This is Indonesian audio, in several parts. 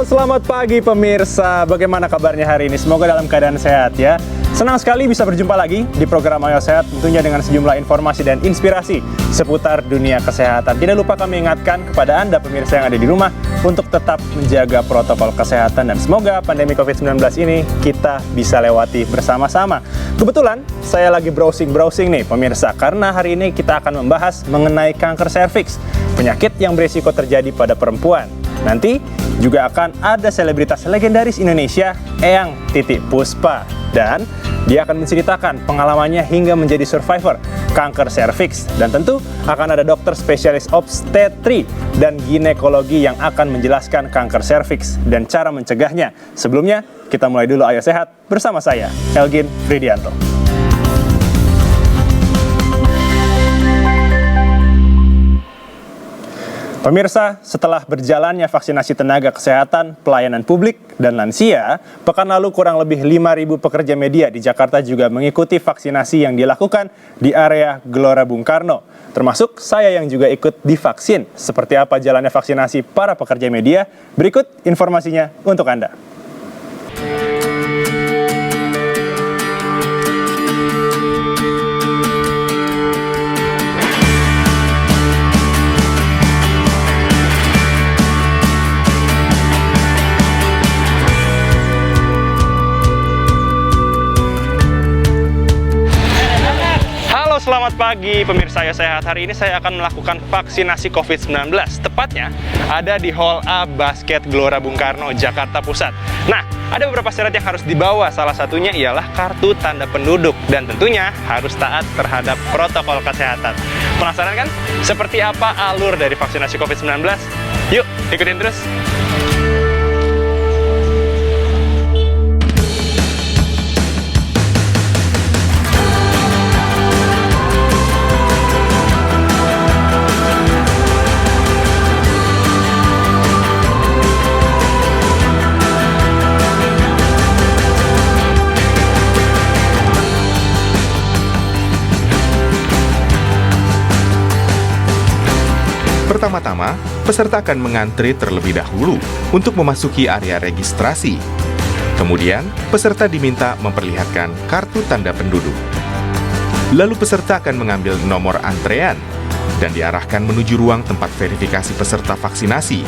selamat pagi pemirsa. Bagaimana kabarnya hari ini? Semoga dalam keadaan sehat ya. Senang sekali bisa berjumpa lagi di program Ayo Sehat, tentunya dengan sejumlah informasi dan inspirasi seputar dunia kesehatan. Tidak lupa kami ingatkan kepada Anda pemirsa yang ada di rumah untuk tetap menjaga protokol kesehatan dan semoga pandemi COVID-19 ini kita bisa lewati bersama-sama. Kebetulan saya lagi browsing nih pemirsa, karena hari ini kita akan membahas mengenai kanker serviks, penyakit yang berisiko terjadi pada perempuan. Nanti juga akan ada selebritas legendaris Indonesia, Eyang Titik Puspa. Dan dia akan menceritakan pengalamannya hingga menjadi survivor kanker serviks. Dan tentu akan ada dokter spesialis obstetri dan ginekologi yang akan menjelaskan kanker serviks dan cara mencegahnya. Sebelumnya, kita mulai dulu Ayo Sehat bersama saya, Elgin Fridianto. Pemirsa, setelah berjalannya vaksinasi tenaga kesehatan, pelayanan publik, dan lansia, pekan lalu kurang lebih 5.000 pekerja media di Jakarta juga mengikuti vaksinasi yang dilakukan di area Gelora Bung Karno. Termasuk saya yang juga ikut divaksin. Seperti apa jalannya vaksinasi para pekerja media? Berikut informasinya untuk Anda. Selamat pagi pemirsa Ayo Sehat. Hari ini saya akan melakukan vaksinasi COVID-19. Tepatnya ada di Hall A Basket Gelora Bung Karno, Jakarta Pusat. Nah, ada beberapa syarat yang harus dibawa. Salah satunya ialah kartu tanda penduduk. Dan tentunya harus taat terhadap protokol kesehatan. Penasaran kan? Seperti apa alur dari vaksinasi COVID-19? Yuk, ikutin terus. Pertama-tama, peserta akan mengantri terlebih dahulu untuk memasuki area registrasi. Kemudian, peserta diminta memperlihatkan kartu tanda penduduk. Lalu peserta akan mengambil nomor antrean dan diarahkan menuju ruang tempat verifikasi peserta vaksinasi.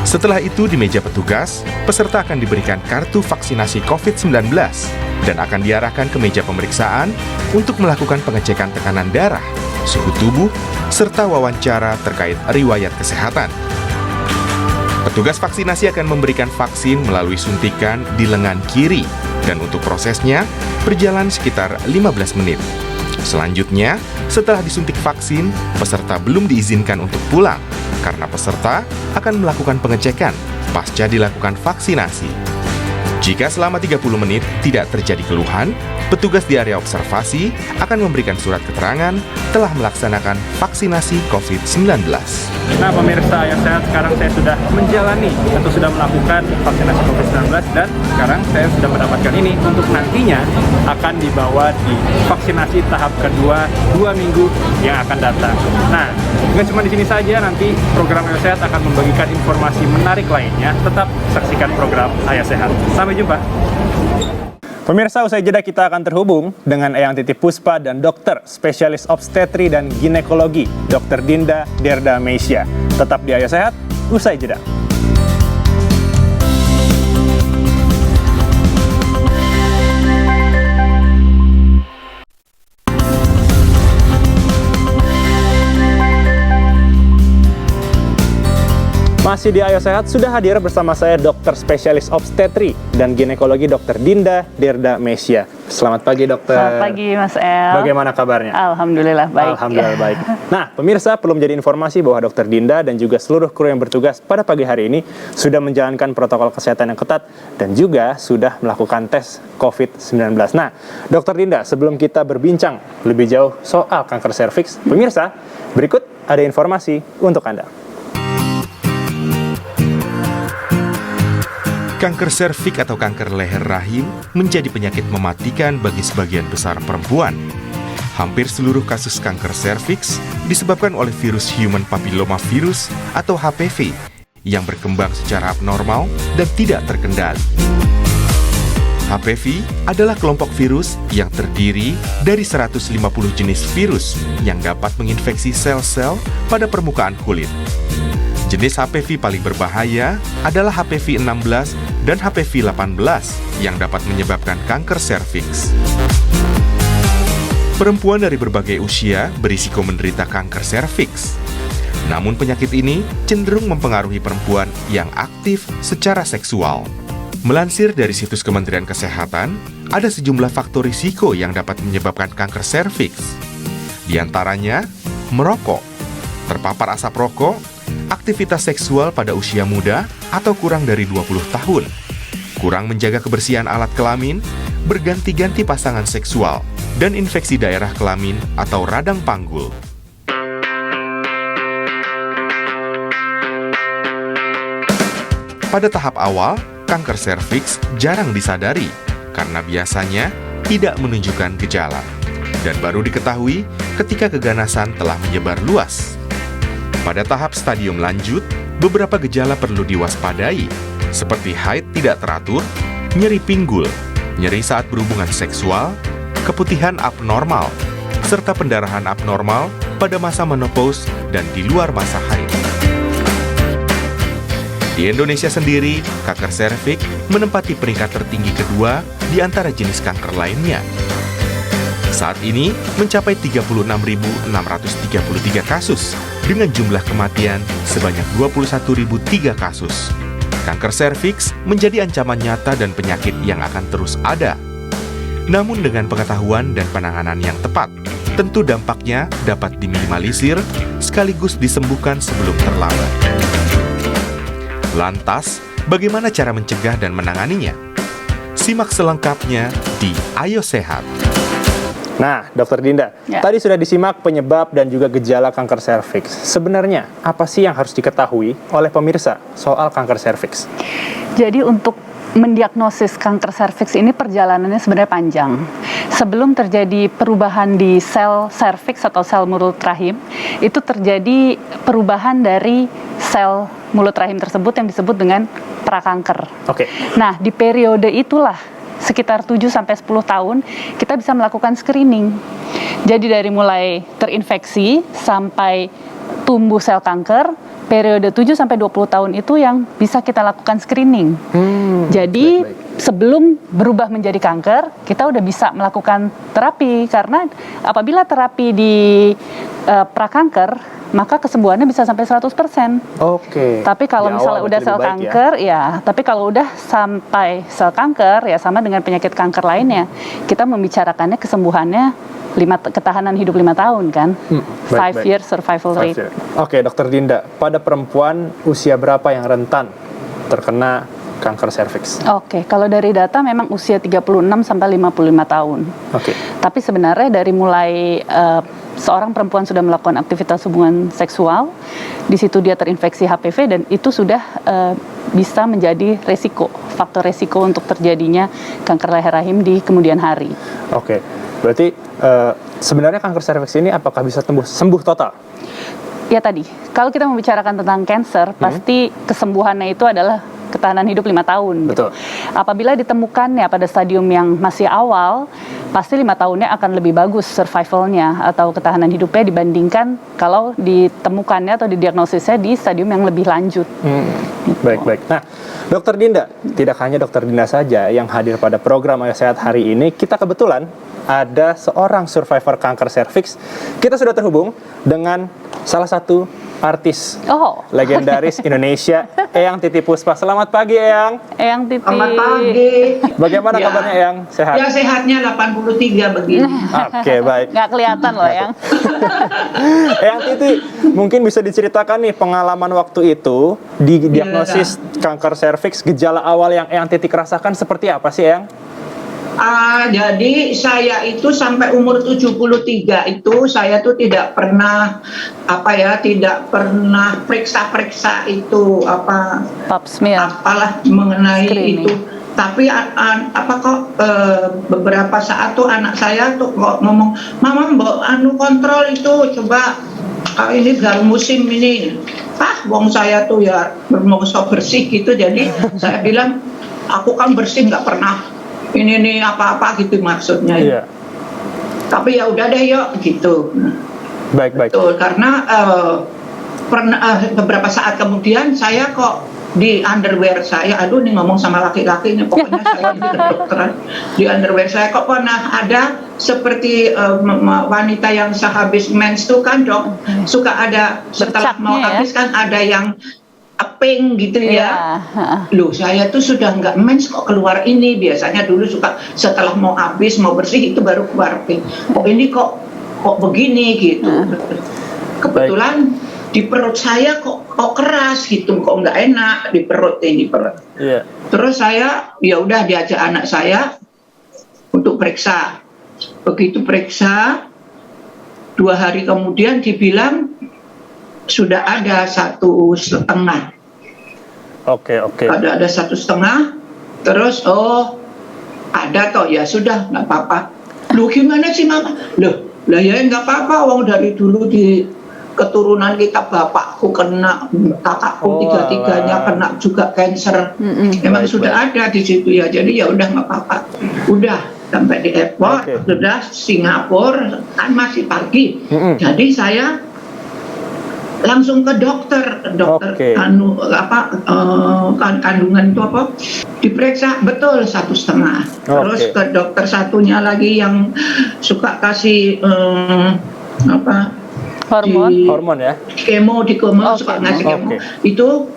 Setelah itu, di meja petugas, peserta akan diberikan kartu vaksinasi COVID-19 dan akan diarahkan ke meja pemeriksaan untuk melakukan pengecekan tekanan darah, suhu tubuh, serta wawancara terkait riwayat kesehatan. Petugas vaksinasi akan memberikan vaksin melalui suntikan di lengan kiri, dan untuk prosesnya berjalan sekitar 15 menit. Selanjutnya, setelah disuntik vaksin, peserta belum diizinkan untuk pulang, karena peserta akan melakukan pengecekan pasca dilakukan vaksinasi. Jika selama 30 menit tidak terjadi keluhan, petugas di area observasi akan memberikan surat keterangan telah melaksanakan vaksinasi COVID-19. Nah pemirsa Ayo Sehat, sekarang saya sudah menjalani atau sudah melakukan vaksinasi COVID-19 dan sekarang saya sudah mendapatkan ini untuk nantinya akan dibawa di vaksinasi tahap kedua 2 minggu yang akan datang. Nah, nggak cuma di sini saja, nanti program Ayo Sehat akan membagikan informasi menarik lainnya. Tetap saksikan program Ayo Sehat. Sampai jumpa. Pemirsa, usai jeda kita akan terhubung dengan Eyang Titik Puspa dan dokter spesialis obstetri dan ginekologi, Dr. Dinda Derda Meisya. Tetap di Ayo Sehat, usai jeda. Masih di Ayo Sehat, sudah hadir bersama saya dokter spesialis obstetri dan ginekologi Dr. Dinda Derda Meisya. Selamat pagi dokter. Selamat pagi Mas El. Bagaimana kabarnya? Alhamdulillah baik. Alhamdulillah baik. Nah pemirsa, perlu menjadi informasi bahwa Dr. Dinda dan juga seluruh kru yang bertugas pada pagi hari ini sudah menjalankan protokol kesehatan yang ketat dan juga sudah melakukan tes COVID-19. Nah Dr. Dinda, sebelum kita berbincang lebih jauh soal kanker serviks, pemirsa, berikut ada informasi untuk Anda. Kanker serviks atau kanker leher rahim menjadi penyakit mematikan bagi sebagian besar perempuan. Hampir seluruh kasus kanker serviks disebabkan oleh virus human papillomavirus atau HPV yang berkembang secara abnormal dan tidak terkendali. HPV adalah kelompok virus yang terdiri dari 150 jenis virus yang dapat menginfeksi sel-sel pada permukaan kulit. Jenis HPV paling berbahaya adalah HPV 16 dan HPV 18 yang dapat menyebabkan kanker serviks. Perempuan dari berbagai usia berisiko menderita kanker serviks. Namun penyakit ini cenderung mempengaruhi perempuan yang aktif secara seksual. Melansir dari situs Kementerian Kesehatan, ada sejumlah faktor risiko yang dapat menyebabkan kanker serviks. Di antaranya, merokok, terpapar asap rokok, aktivitas seksual pada usia muda atau kurang dari 20 tahun, kurang menjaga kebersihan alat kelamin, berganti-ganti pasangan seksual, dan infeksi daerah kelamin atau radang panggul. Pada tahap awal, kanker serviks jarang disadari karena biasanya tidak menunjukkan gejala dan baru diketahui ketika keganasan telah menyebar luas. Pada tahap stadium lanjut, beberapa gejala perlu diwaspadai seperti haid tidak teratur, nyeri pinggul, nyeri saat berhubungan seksual, keputihan abnormal, serta pendarahan abnormal pada masa menopause dan di luar masa haid. Di Indonesia sendiri, kanker serviks menempati peringkat tertinggi kedua di antara jenis kanker lainnya. Saat ini mencapai 36.633 kasus dengan jumlah kematian sebanyak 21.003 kasus. Kanker serviks menjadi ancaman nyata dan penyakit yang akan terus ada. Namun dengan pengetahuan dan penanganan yang tepat, tentu dampaknya dapat diminimalisir sekaligus disembuhkan sebelum terlambat. Lantas, bagaimana cara mencegah dan menanganinya? Simak selengkapnya di Ayo Sehat. Nah, Dokter Dinda, tadi sudah disimak penyebab dan juga gejala kanker serviks. Sebenarnya, apa sih yang harus diketahui oleh pemirsa soal kanker serviks? Jadi untuk mendiagnosis kanker serviks ini perjalanannya sebenarnya panjang. Sebelum terjadi perubahan di sel serviks atau sel mulut rahim, itu terjadi perubahan dari sel mulut rahim tersebut yang disebut dengan prakanker. Oke. Nah, di periode itulah sekitar 7-10 tahun kita bisa melakukan screening. Jadi dari mulai terinfeksi sampai tumbuh sel kanker, periode 7-20 tahun itu yang bisa kita lakukan screening. Jadi sebelum berubah menjadi kanker, kita udah bisa melakukan terapi. Karena apabila terapi di prakanker, maka kesembuhannya bisa sampai 100%. Oke. Tapi kalau misalnya udah sel kanker, tapi kalau udah sampai sel kanker, ya sama dengan penyakit kanker lainnya, kita membicarakannya kesembuhannya ketahanan hidup 5 tahun kan, 5 years survival rate. Oke, Dokter Dinda, pada perempuan usia berapa yang rentan terkena kanker serviks? Oke, kalau dari data memang usia 36 sampai 55 tahun. Oke. Tapi sebenarnya dari mulai seorang perempuan sudah melakukan aktivitas hubungan seksual, di situ dia terinfeksi HPV dan itu sudah bisa menjadi faktor resiko untuk terjadinya kanker leher rahim di kemudian hari. Oke, berarti sebenarnya kanker serviks ini apakah bisa sembuh total? Ya tadi, kalau kita membicarakan tentang cancer, pasti kesembuhannya itu adalah ketahanan hidup 5 tahun. Betul. Gitu. Apabila ditemukannya pada stadium yang masih awal, pasti 5 tahunnya akan lebih bagus survivalnya atau ketahanan hidupnya dibandingkan kalau ditemukannya atau didiagnosisnya di stadium yang lebih lanjut. Gitu. Baik. Nah, Dokter Dinda, tidak hanya Dokter Dinda saja yang hadir pada program Ayo Sehat hari ini, kita kebetulan ada seorang survivor kanker serviks. Kita sudah terhubung dengan salah satu artis legendaris Indonesia, Eyang Titi Puspa. Selamat pagi, Eyang. Eyang Titi. Selamat pagi. Bagaimana kabarnya, Eyang? Sehat? Ya, sehatnya 83 begini. Oke, baik. Nggak kelihatan loh, Eyang. Eyang Titi, mungkin bisa diceritakan nih pengalaman waktu itu di diagnosis kanker serviks, gejala awal yang Eyang Titi rasakan seperti apa sih, Eyang? Jadi saya itu sampai umur 73 itu saya tuh tidak pernah periksa-periksa itu pap smear apalah mengenai screening. itu. Tapi beberapa saat tuh anak saya tuh ngomong, "Mama, kontrol itu, coba ini baru musim ini." apakah wong saya tuh ya bermongso bersih gitu. Jadi saya bilang aku kan bersih, nggak pernah ini apa-apa gitu maksudnya. Iya. Tapi ya udah deh yuk gitu. Baik. Betul, karena pernah beberapa saat kemudian saya kok di underwear saya, aduh nih ngomong sama laki-laki nih, pokoknya saya di kedokteran, di underwear saya kok pernah ada seperti wanita yang sehabis mens tuh kan dok, suka ada setelah mau Bercaknya ya? habis kan ada yang pink gitu ya. Loh saya tuh sudah nggak mens kok keluar ini, biasanya dulu suka setelah mau habis mau bersih itu baru keluar pink. Kok ini kok begini gitu. Kebetulan di perut saya kok keras gitu, kok nggak enak di perut ini perut. Iya. Terus saya ya udah diajak anak saya untuk periksa. Begitu periksa 2 hari kemudian dibilang sudah ada 1,5. Oke. Ada 1,5. Terus ada toh, ya sudah nggak apa-apa. Lu gimana sih mama? Loh lah ya nggak apa-apa, wong dari dulu di keturunan kita, bapakku kena, kakakku tiga-tiganya kena juga cancer. Emang sudah ada di situ ya, jadi ya udah nggak apa-apa. Udah sampai di airport, sudah Singapura kan masih pagi. Jadi saya langsung ke dokter kandungan itu apa, diperiksa betul 1,5. Terus ke dokter satunya lagi yang suka kasih hormon ya, kemo suka ngasih kemo, itu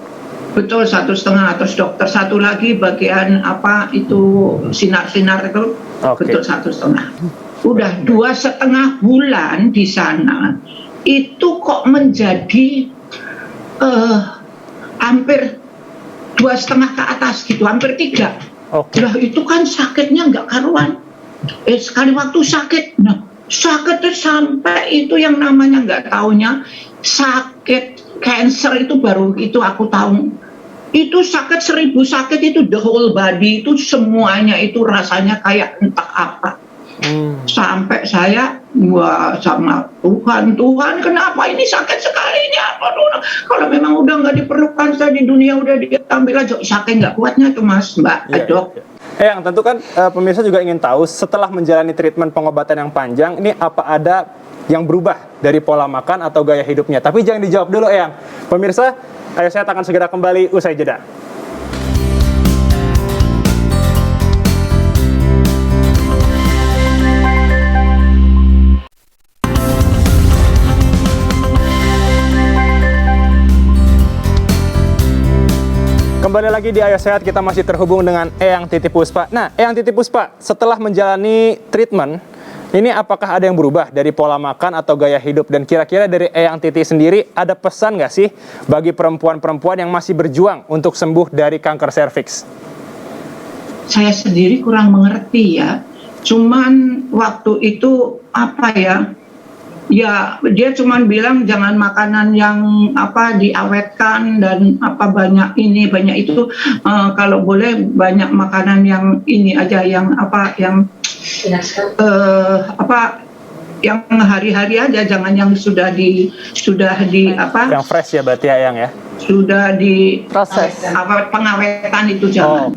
betul 1,5. Terus dokter satu lagi bagian apa itu sinar-sinar itu betul 1,5. Udah 2,5 bulan di sana itu kok menjadi hampir 2,5 ke atas gitu, hampir 3. Lah itu kan sakitnya nggak karuan. Sekali waktu sakit, sakit sampai itu yang namanya nggak taunya sakit cancer itu baru itu aku tahu. Itu sakit 1000 sakit itu the whole body itu semuanya itu rasanya kayak entah apa. Sampai saya sama Tuhan kenapa ini sakit sekali ini apa dulu? Kalau memang udah nggak diperlukan saya di dunia udah diambil aja, sakit nggak kuatnya tuh Mbak dok. Yang tentu kan pemirsa juga ingin tahu setelah menjalani treatment pengobatan yang panjang ini apa ada yang berubah dari pola makan atau gaya hidupnya. Tapi jangan dijawab dulu Eyang. Pemirsa, Ayo Sehat akan segera kembali usai jeda. Kembali lagi di Ayo Sehat, kita masih terhubung dengan Eyang Titi Puspa. Nah, Eyang Titi Puspa, setelah menjalani treatment, ini apakah ada yang berubah dari pola makan atau gaya hidup? Dan kira-kira dari Eyang Titi sendiri, ada pesan nggak sih bagi perempuan-perempuan yang masih berjuang untuk sembuh dari kanker serviks? Saya sendiri kurang mengerti ya. Cuman waktu itu apa ya? Ya, dia cuman bilang jangan makanan yang apa diawetkan dan apa banyak ini banyak itu, kalau boleh banyak makanan yang ini aja yang apa yang yang hari-hari aja, jangan yang sudah di apa yang fresh ya berarti ya Yang ya, sudah di proses pengawetan itu jangan.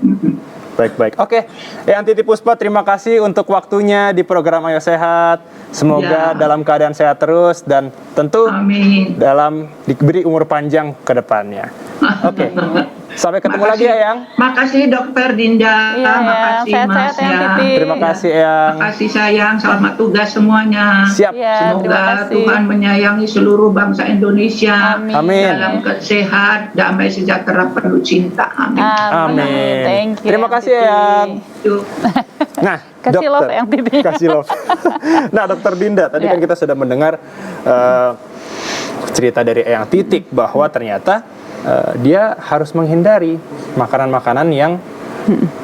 Baik. Oke, Eyang Titi Puspa, terima kasih untuk waktunya di program Ayo Sehat. Semoga dalam keadaan sehat terus dan tentu dalam diberi umur panjang ke depannya. Oke. Sampai ketemu lagi ya, Eyang. Makasih Dokter Dinda. Makasih Mas ya. Terima kasih Eyang. Makasih sayang. Selamat tugas semuanya. Siap. Semoga Tuhan menyayangi seluruh bangsa Indonesia. Amin. Dalam sehat, damai, sejahtera, penuh cinta. Amin. Amin. Thank you, Terima kasih Eyang. Nah, kasih dokter, love Eyang Titi. Kasih love. Nah, Dokter Dinda, tadi kan kita sudah mendengar cerita dari Eyang Titik bahwa ternyata dia harus menghindari makanan-makanan yang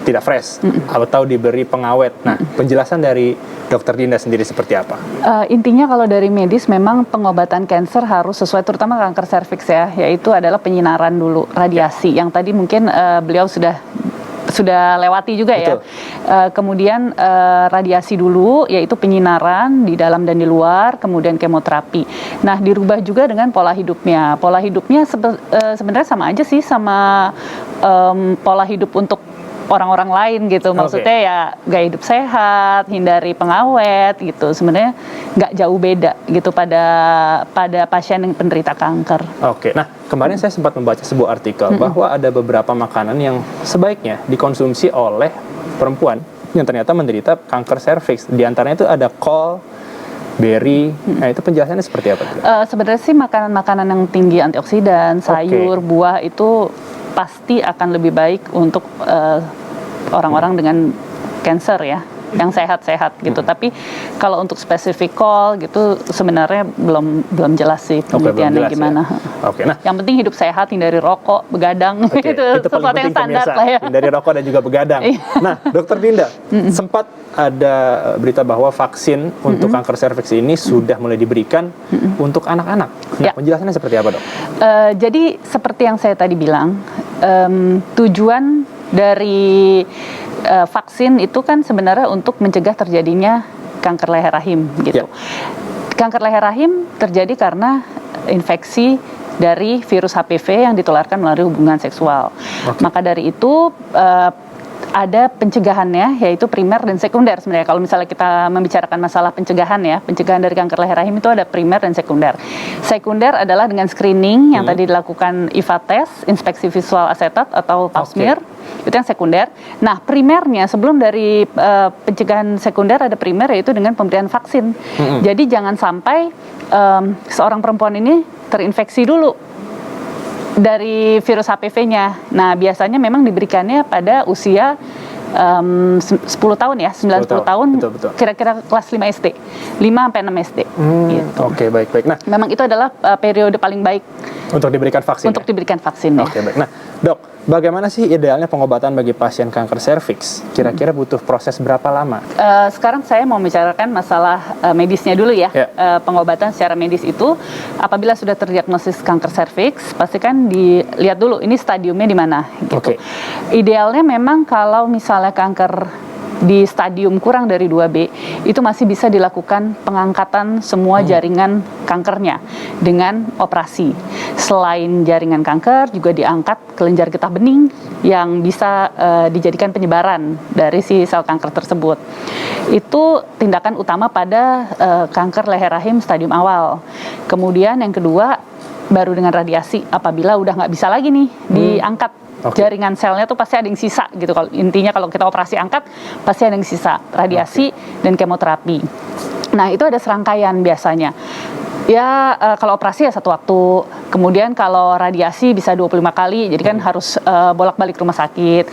tidak fresh atau diberi pengawet. Nah, penjelasan dari Dokter Dinda sendiri seperti apa? Intinya kalau dari medis memang pengobatan kanker harus sesuai, terutama kanker serviks ya, yaitu adalah penyinaran dulu, radiasi. Yang tadi mungkin beliau sudah sudah lewati juga ya. Kemudian radiasi dulu, yaitu penyinaran di dalam dan di luar, kemudian kemoterapi. Nah, dirubah juga dengan pola hidupnya. Pola hidupnya sebenarnya sama aja sih sama pola hidup untuk orang-orang lain gitu. Maksudnya ya gaya hidup sehat, hindari pengawet gitu. Sebenarnya nggak jauh beda gitu pada pasien yang penderita kanker. Oke. Nah, kemarin saya sempat membaca sebuah artikel bahwa ada beberapa makanan yang sebaiknya dikonsumsi oleh perempuan yang ternyata menderita kanker serviks. Di antaranya itu ada kol, berry. Nah, itu penjelasannya seperti apa? Sebenarnya sih makanan-makanan yang tinggi antioksidan, sayur, buah itu pasti akan lebih baik untuk orang-orang dengan cancer ya, yang sehat-sehat gitu. Tapi kalau untuk spesifik kol gitu sebenarnya belum jelas sih penelitiannya gimana. Ya. Nah, yang penting hidup sehat, hindari rokok, begadang, itu sesuatu yang standar lah ya. Hindari rokok dan juga begadang. Nah, Dokter Dinda, sempat ada berita bahwa vaksin untuk kanker serviks ini sudah mulai diberikan untuk anak-anak. Nah, penjelasannya seperti apa, Dok? Jadi seperti yang saya tadi bilang, tujuan dari vaksin itu kan sebenarnya untuk mencegah terjadinya kanker leher rahim gitu. Kanker leher rahim terjadi karena infeksi dari virus HPV yang ditularkan melalui hubungan seksual. Maka dari itu ada pencegahannya, yaitu primer dan sekunder sebenarnya. Kalau misalnya kita membicarakan masalah pencegahan ya, pencegahan dari kanker leher rahim itu ada primer dan sekunder. Sekunder adalah dengan screening yang tadi dilakukan IVA test, inspeksi visual asetat atau pap smear. Itu yang sekunder. Nah, primernya sebelum dari pencegahan sekunder ada primer, yaitu dengan pemberian vaksin. Jadi jangan sampai seorang perempuan ini terinfeksi dulu dari virus HPV-nya. Nah, biasanya memang diberikannya pada usia 10 tahun ya, 9-10 tahun, kira-kira kelas 5 SD, 5-6 SD. Gitu. Oke, baik. Nah, memang itu adalah periode paling baik untuk diberikan vaksin. Untuk diberikan vaksin. Oke, baik. Nah, Dok, bagaimana sih idealnya pengobatan bagi pasien kanker serviks? Kira-kira butuh proses berapa lama? Sekarang saya mau bicarakan masalah medisnya dulu ya. Pengobatan secara medis itu, apabila sudah terdiagnosis kanker serviks, pastikan dilihat dulu ini stadiumnya di mana. Gitu. Idealnya memang kalau misalnya kanker di stadium kurang dari 2B, itu masih bisa dilakukan pengangkatan semua jaringan kankernya dengan operasi. Selain jaringan kanker, juga diangkat kelenjar getah bening yang bisa dijadikan penyebaran dari si sel kanker tersebut. Itu tindakan utama pada kanker leher rahim stadium awal. Kemudian yang kedua, baru dengan radiasi apabila udah nggak bisa lagi nih diangkat. Jaringan selnya tuh pasti ada yang sisa gitu. Kalau intinya kalau kita operasi angkat pasti ada yang sisa, radiasi dan kemoterapi. Nah, itu ada serangkaian biasanya. Ya kalau operasi ya 1 waktu. Kemudian kalau radiasi bisa 25 kali. Jadi kan harus bolak-balik rumah sakit.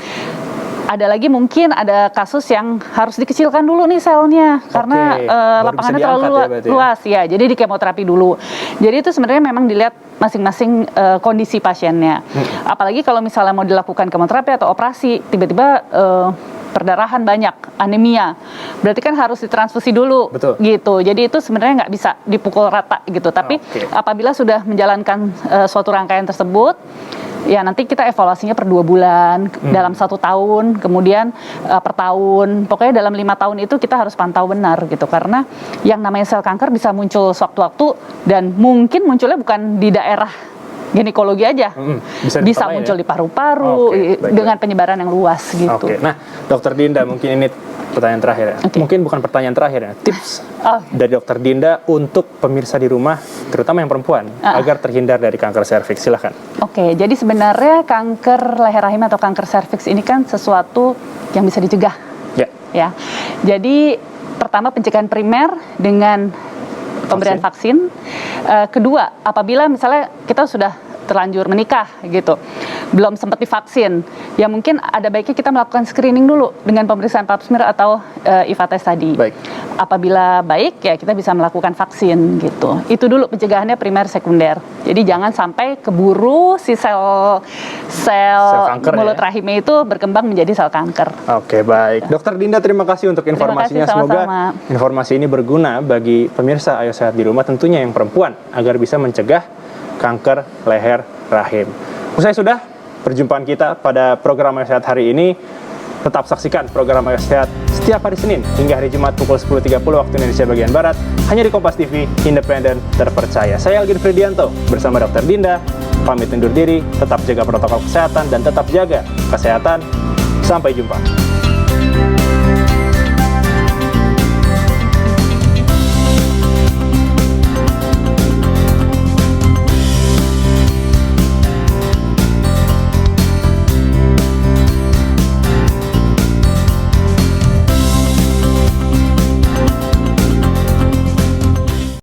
Ada lagi mungkin ada kasus yang harus dikecilkan dulu nih selnya karena lapangannya terlalu luas ya. Jadi di kemoterapi dulu. Jadi itu sebenarnya memang dilihat masing-masing kondisi pasiennya. Apalagi kalau misalnya mau dilakukan kemoterapi atau operasi, tiba-tiba perdarahan banyak, anemia, berarti kan harus ditransfusi dulu. Gitu. Jadi itu sebenarnya nggak bisa dipukul rata gitu. Tapi apabila sudah menjalankan suatu rangkaian tersebut, ya nanti kita evaluasinya per 2 bulan, dalam 1 tahun, kemudian per tahun. Pokoknya dalam 5 tahun itu kita harus pantau benar gitu. Karena yang namanya sel kanker bisa muncul sewaktu-waktu dan mungkin munculnya bukan di daerah ginekologi aja. Bisa muncul di paru-paru dengan penyebaran yang luas gitu. Nah, Dokter Dinda, mungkin ini pertanyaan terakhir ya. Mungkin bukan pertanyaan terakhir ya. Tips dari Dokter Dinda untuk pemirsa di rumah, terutama yang perempuan, agar terhindar dari kanker serviks. Silahkan. Jadi sebenarnya kanker leher rahim atau kanker serviks ini kan sesuatu yang bisa dicegah. Ya. Jadi pertama pencegahan primer dengan pemberian vaksin. Kedua, apabila misalnya kita sudah terlanjur menikah gitu, belum sempat divaksin, ya mungkin ada baiknya kita melakukan screening dulu dengan pemeriksaan pap smear atau IVA test tadi. Apabila baik, ya kita bisa melakukan vaksin gitu. Itu dulu pencegahannya primer sekunder. Jadi jangan sampai keburu si sel mulut rahimnya itu berkembang menjadi sel kanker. Baik. Dokter Dinda, terima kasih untuk informasinya. Semoga informasi ini berguna bagi pemirsa Ayo Sehat di rumah, tentunya yang perempuan, agar bisa mencegah kanker leher rahim. Usai sudah perjumpaan kita pada program Ayo Sehat hari ini. Tetap saksikan program Ayo Sehat setiap hari Senin hingga hari Jumat pukul 10.30 waktu Indonesia bagian Barat, hanya di Kompas TV, independen, terpercaya. Saya Algin Fridianto bersama Dr. Dinda, pamit undur diri, tetap jaga protokol kesehatan dan tetap jaga kesehatan. Sampai jumpa.